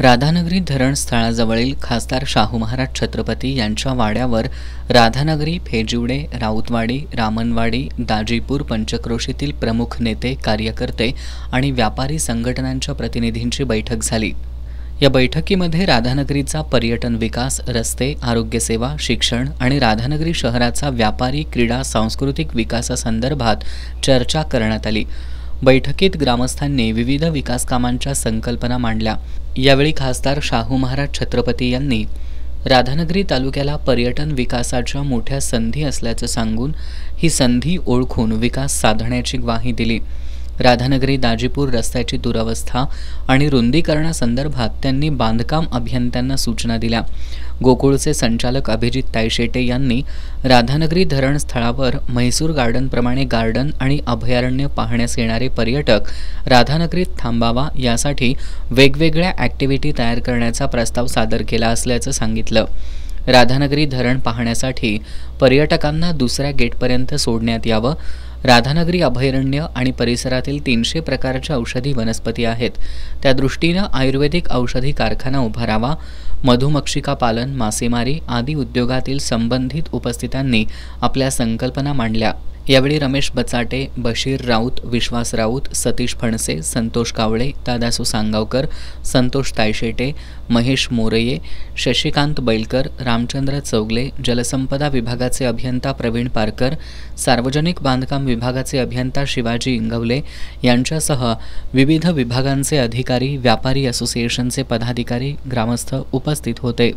राधानगरी धरणस्थळाजवळील खासदार शाहू महाराज छत्रपती यांच्या वाड्यावर राधानगरी, फेजिवडे, राऊतवाडी, रामनवाडी, दाजीपूर पंचक्रोशीतील प्रमुख नेते, कार्यकर्ते आणि व्यापारी संघटनांच्या प्रतिनिधींची बैठक झाली। या बैठकीमध्ये राधानगरीचा पर्यटन विकास, रस्ते, आरोग्य सेवा, शिक्षण आणि राधानगरी शहराचा व्यापारी, क्रीडा, सांस्कृतिक विकासासंदर्भात चर्चा करण्यात आली। बैठकीत ग्रामस्थांनी विविध विकास कामांच्या संकल्पना मांडल्या। यावेळी खासदार शाहू महाराज छत्रपती यांनी राधानगरी तालुक्याला पर्यटन विकासाच्या मोठ्या संधी असल्याचं सांगून ही संधी ओळखून विकास साधण्याची ग्वाही दिली। राधानगरी दाजीपूर रस्त्याची दुरवस्था आणि रुंदीकरणासंदर्भात त्यांनी बांधकाम अभियंत्यांना सूचना दिल्या। गोकुळचे संचालक अभिजित तायशेटे यांनी राधानगरी धरण स्थळावर म्हैसूर गार्डनप्रमाणे गार्डन आणि अभयारण्य पाहण्यास येणारे पर्यटक राधानगरीत थांबावा यासाठी वेगवेगळ्या ॲक्टिव्हिटी तयार करण्याचा प्रस्ताव सादर केला असल्याचं सांगितलं। राधानगरी धरण पाहण्यासाठी पर्यटकांना दुसऱ्या गेटपर्यंत सोडण्यात यावं। राधानगरी अभयारण्य आणि परिसरातील 300 प्रकारच्या औषधी वनस्पती आहेत, त्या दृष्टीनं आयुर्वेदिक औषधी कारखाना उभारावा। मधुमक्षिका पालन, मासेमारी आदी उद्योगातील संबंधित उपस्थितांनी आपल्या संकल्पना मांडल्या। यावेळी रमेश बचाटे, बशीर राऊत, विश्वास राऊत, सतीश फणसे, संतोष कावळे, दादासू सांगावकर, संतोष तायशेटे, महेश मोरये, शशिकांत बैलकर, रामचंद्र चौगले, जलसंपदा विभागाचे अभियंता प्रवीण पारकर, सार्वजनिक बांधकाम विभागाचे अभियंता शिवाजी इंगवले यांच्यासह विविध विभागांचे अधिकारी, व्यापारी असोसिएशनचे पदाधिकारी, ग्रामस्थ उपस्थित होते।